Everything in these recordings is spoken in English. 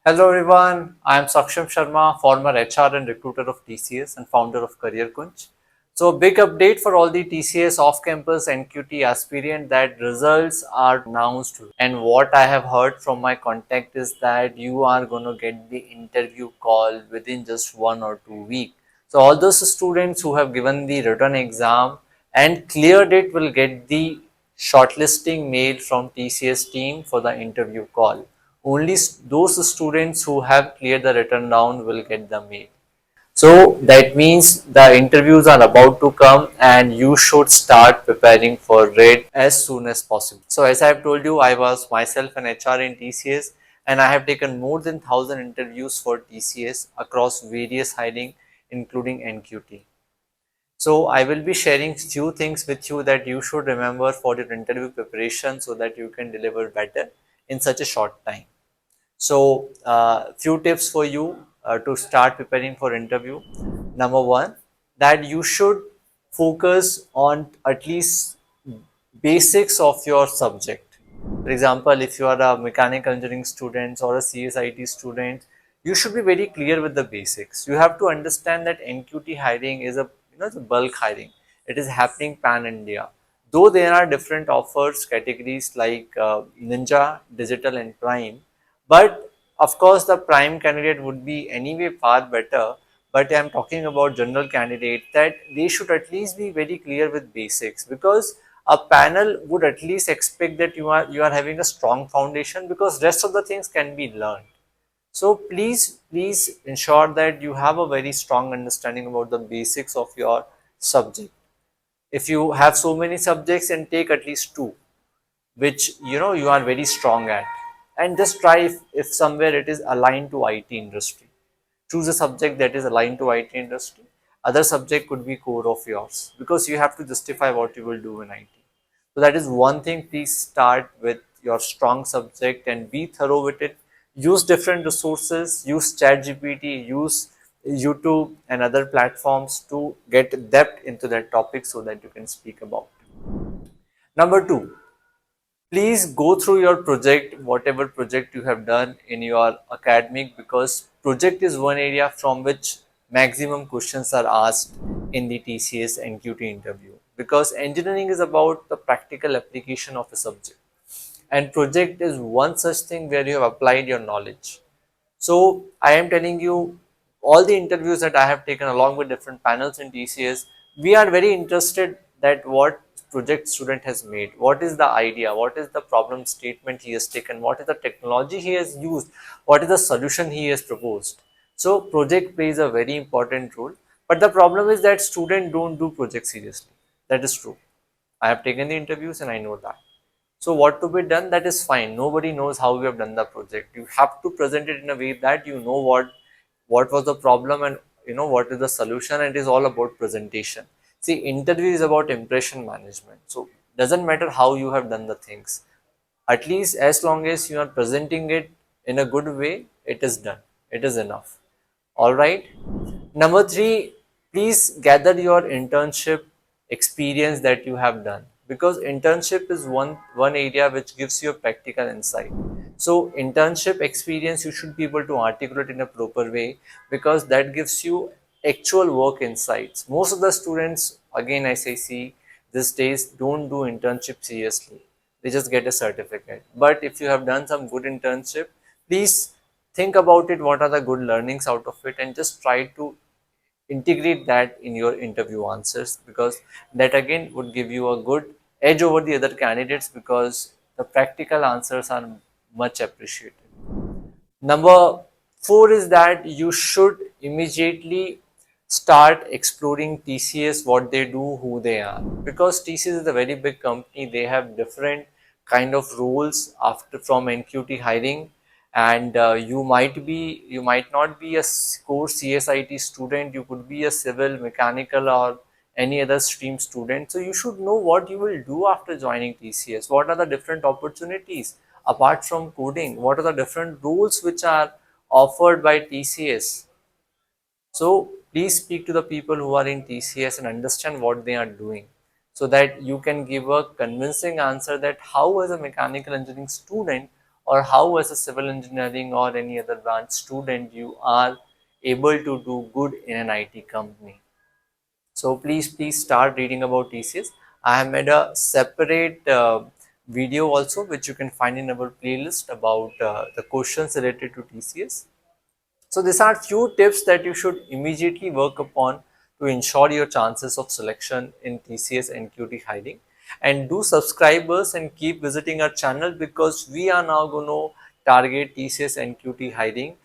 Hello everyone, I am Saksham Sharma, former HR and recruiter of TCS and founder of Careerkunj. So big update for all the TCS off-campus NQT aspirant that results are announced, and what I have heard from my contact is that you are going to get the interview call within just 1 or 2 weeks. So all those students who have given the written exam and cleared it will get the shortlisting mail from TCS team for the interview call. Only those students who have cleared the written round will get the mail. So that means the interviews are about to come and you should start preparing for it as soon as possible. So as I have told you, I was myself an HR in TCS and I have taken more than 1000 interviews for TCS across various hiring including NQT. So I will be sharing few things with you that you should remember for your interview preparation so that you can deliver better in such a short time. So, few tips for you to start preparing for interview. Number one, that you should focus on at least basics of your subject. For example, if you are a mechanical engineering student or a CSIT student, you should be very clear with the basics. You have to understand that NQT hiring is it's a bulk hiring. It is happening pan India. Though there are different offers categories like Ninja, Digital, and Prime, but of course the Prime candidate would be anyway far better. But I'm talking about general candidate that they should at least be very clear with basics, because a panel would at least expect that you are having a strong foundation, because rest of the things can be learned. So please ensure that you have a very strong understanding about the basics of your subject. If you have so many subjects, and take at least two which you are very strong at, and just try if somewhere it is aligned to IT industry. Choose a subject that is aligned to IT industry. Other subject could be core of yours, because you have to justify what you will do in IT. So that is one thing. Please start with your strong subject and be thorough with it. Use different resources, use ChatGPT, use YouTube and other platforms to get depth into that topic so that you can speak about. Number two, please go through your project, whatever project you have done in your academic, because project is one area from which maximum questions are asked in the TCS NQT interview, because engineering is about the practical application of a subject, and project is one such thing where you have applied your knowledge. So I am telling you, all the interviews that I have taken along with different panels in TCS, we are very interested that what project student has made, what is the idea, what is the problem statement he has taken, what is the technology he has used, what is the solution he has proposed. So project plays a very important role, but the problem is that students don't do project seriously. That is true. I have taken the interviews and I know that. So what to be done, that is fine. Nobody knows how you have done the project. You have to present it in a way that you know what was the problem, and what is the solution, and it is all about presentation. See, interview is about impression management. So doesn't matter how you have done the things. At least as long as you are presenting it in a good way, it is done. It is enough. All right. Number three, please gather your internship experience that you have done, because internship is one area which gives you a practical insight. So internship experience you should be able to articulate in a proper way, because that gives you actual work insights. Most of the students, again I say, see, these days don't do internship seriously. They just get a certificate. But if you have done some good internship, please think about it, what are the good learnings out of it, and just try to integrate that in your interview answers, because that again would give you a good edge over the other candidates, because the practical answers are much appreciated. Number four is that you should immediately start exploring TCS, what they do, who they are, because TCS is a very big company. They have different kind of roles after from NQT hiring, and you might not be a core CSIT student. You could be a civil, mechanical, or any other stream student. So you should know what you will do after joining TCS. What are the different opportunities apart from coding? What are the different roles which are offered by TCS? So please speak to the people who are in TCS and understand what they are doing, so that you can give a convincing answer that how as a mechanical engineering student, or how as a civil engineering or any other branch student you are able to do good in an IT company. So please start reading about TCS. I have made a separate video also which you can find in our playlist about the questions related to TCS. So these are few tips that you should immediately work upon to ensure your chances of selection in TCS NQT hiring. And do subscribe us and keep visiting our channel because we are now going to target TCS NQT hiring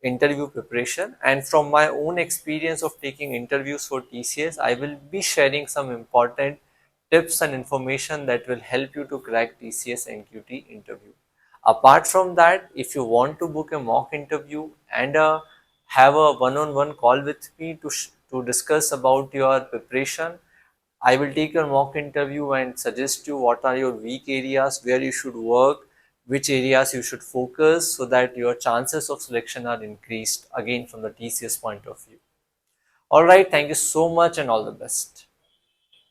interview preparation. And from my own experience of taking interviews for TCS, I will be sharing some important tips and information that will help you to crack TCS NQT interview. Apart from that, if you want to book a mock interview and have a one-on-one call with me to discuss about your preparation, I will take your mock interview and suggest you what are your weak areas, where you should work, which areas you should focus so that your chances of selection are increased again from the TCS point of view. Alright, thank you so much and all the best.